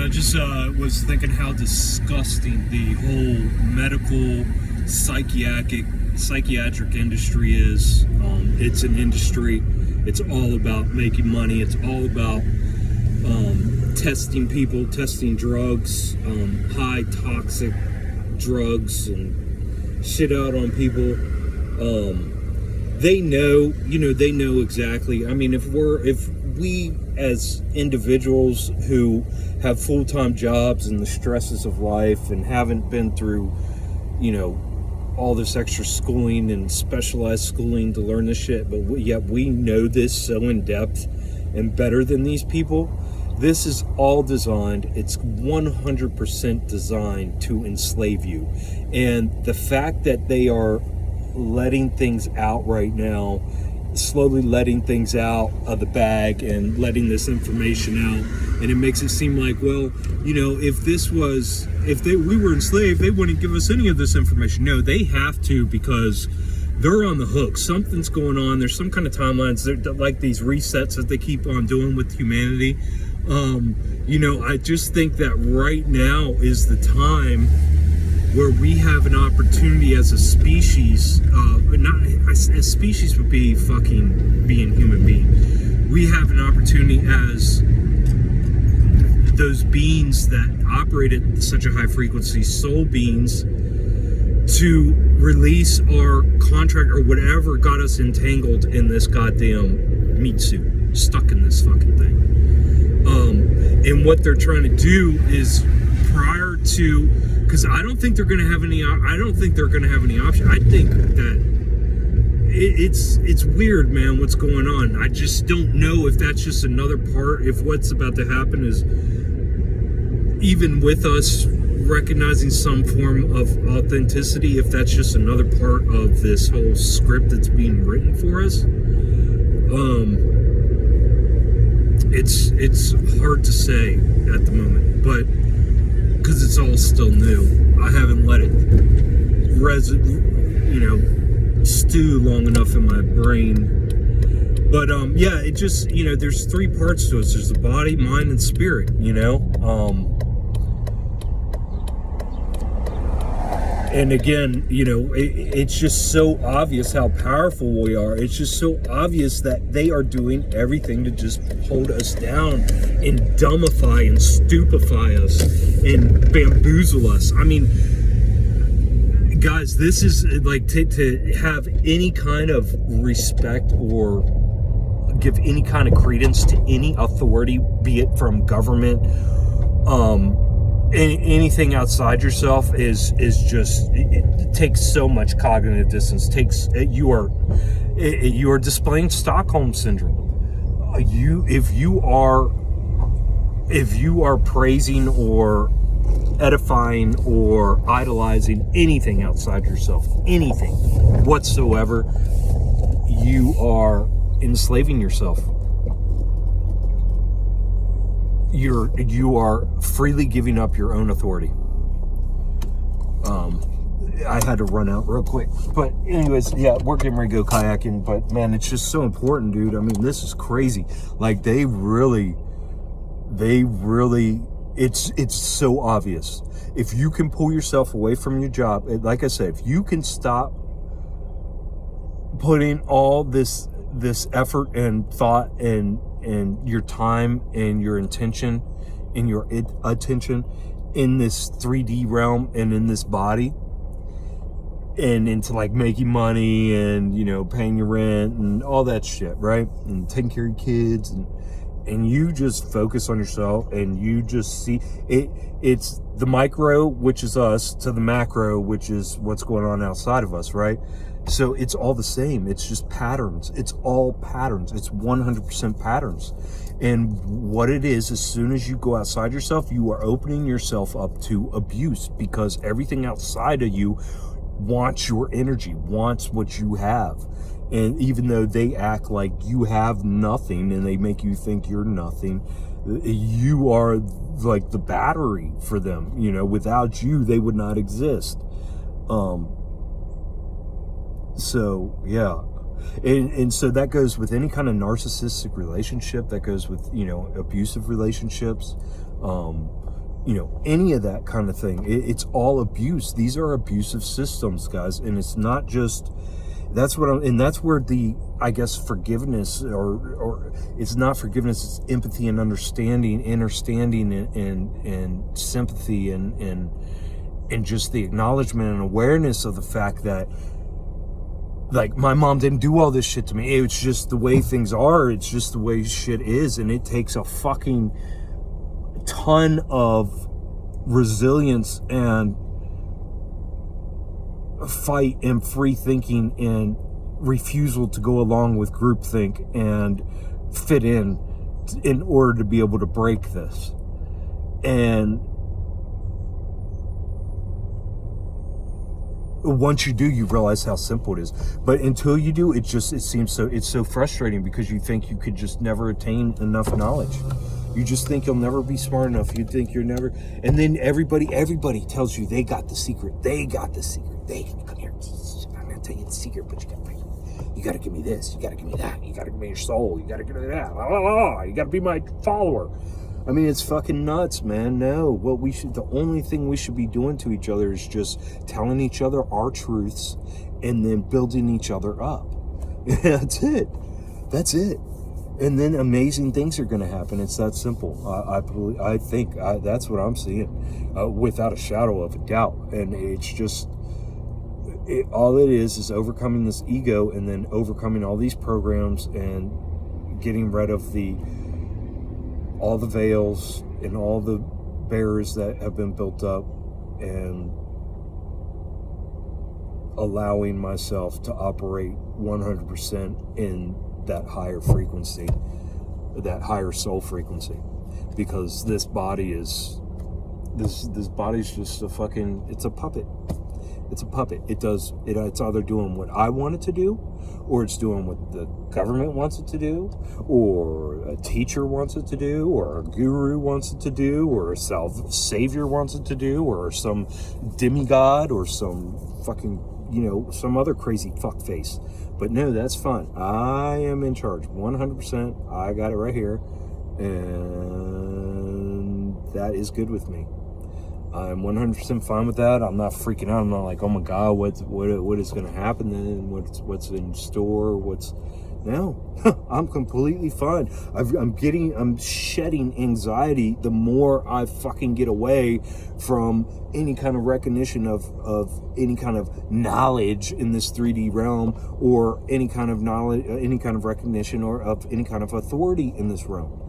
I just was thinking how disgusting the whole medical psychiatric industry is. It's an industry. It's all about making money. It's all about testing people, testing drugs, high toxic drugs and shit out on people. They know, they know exactly. I mean, if we as individuals who have full-time jobs and the stresses of life and haven't been through, all this extra schooling and specialized schooling to learn this shit, but yet we know this so in depth and better than these people. This is all designed, it's 100% designed to enslave you. And the fact that they are letting things out right now, slowly letting things out of the bag and letting this information out, and it makes it seem like, well, if we were enslaved, they wouldn't give us any of this information. No, they have to, because they're on the hook. Something's going on. There's some kind of timelines. They're like these resets that they keep on doing with humanity. I just think that right now is the time where we have an opportunity as a species, a species would be fucking being human being. We have an opportunity as those beings that operate at such a high frequency, soul beings, to release our contract or whatever got us entangled in this goddamn meat suit, stuck in this fucking thing. And what they're trying to do is, prior to, because I don't think they're going to have any option. I think that it's weird, man, what's going on. I just don't know if that's just another part, if what's about to happen is, even with us recognizing some form of authenticity, if that's just another part of this whole script that's being written for us. It's hard to say at the moment, but because it's all still new, I haven't let it stew long enough in my brain. But it just, there's three parts to us. There's the body, mind, and spirit. And again, it's just so obvious how powerful we are. It's just so obvious that they are doing everything to just hold us down and dumbify and stupefy us and bamboozle us. I mean, guys, this is like to have any kind of respect or give any kind of credence to any authority, be it from government, anything outside yourself is just, it takes so much cognitive dissonance. You are displaying Stockholm syndrome. If you are praising or edifying or idolizing anything outside yourself, anything whatsoever, you are enslaving yourself. You are freely giving up your own authority. I had to run out real quick, but anyways, yeah, we're getting ready to go kayaking. But man, it's just so important, dude. I mean, this is crazy. Like they really, it's so obvious. If you can pull yourself away from your job, like I said, if you can stop putting all this effort and thought and your time and your intention and your attention in this 3D realm and in this body and into like making money and paying your rent and all that shit, right? And taking care of your kids and you just focus on yourself and you just see it's the micro, which is us, to the macro, which is what's going on outside of us, right? So it's all the same. It's just patterns. It's all patterns. It's 100% patterns. And what it is, as soon as you go outside yourself, you are opening yourself up to abuse, because everything outside of you wants your energy, wants what you have. And even though they act like you have nothing and they make you think you're nothing, you are like the battery for them. Without you, they would not exist. So yeah, And so that goes with any kind of narcissistic relationship, that goes with, abusive relationships, any of that kind of thing. It's all abuse. These are abusive systems, guys. And it's not just, that's where the, I guess, forgiveness, or it's not forgiveness, it's empathy and understanding and sympathy and just the acknowledgement and awareness of the fact that, like, my mom didn't do all this shit to me. It's just the way things are. It's just the way shit is. And it takes a fucking ton of resilience and fight and free thinking and refusal to go along with groupthink and fit in order to be able to break this. And once you do, you realize how simple it is. But until you do, it's so frustrating, because you think you could just never attain enough knowledge. You just think you'll never be smart enough. You think you're never, and then everybody tells you they got the secret. They got the secret. Come here. I'm gonna tell you the secret, but you gotta give me this. You gotta give me that. You gotta give me your soul. You gotta give me that. You gotta be my follower. I mean, it's fucking nuts, man. No, the only thing we should be doing to each other is just telling each other our truths and then building each other up. That's it. And then amazing things are going to happen. It's that simple. I think that's what I'm seeing, without a shadow of a doubt. And it's just, all it is overcoming this ego, and then overcoming all these programs, and getting rid of all the veils and all the barriers that have been built up, and allowing myself to operate 100% in that higher frequency, that higher soul frequency. Because this body is just it's a puppet. It's a puppet. It's either doing what I want it to do, or it's doing what the government wants it to do, or a teacher wants it to do, or a guru wants it to do, or a savior wants it to do, or some demigod, or some fucking, some other crazy fuckface. But no, that's fine. I am in charge 100%. I got it right here, and that is good with me. I'm 100% fine with that. I'm not freaking out. I'm not like, oh my God, what is going to happen then? What's in store? No, I'm completely fine. I'm shedding anxiety the more I fucking get away from any kind of recognition of any kind of knowledge in this 3D realm, or any kind of knowledge, any kind of recognition, or of any kind of authority in this realm.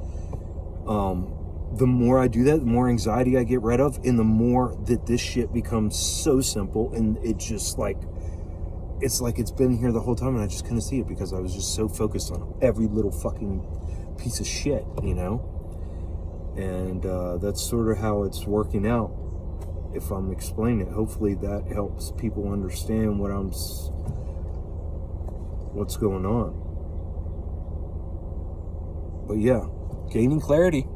The more I do that, the more anxiety I get rid of, and the more that this shit becomes so simple, and it's just like, it's been here the whole time, and I just couldn't see it because I was just so focused on every little fucking piece of shit, and that's sort of how it's working out. If I'm explaining it, hopefully that helps people understand what's going on. But yeah, gaining clarity.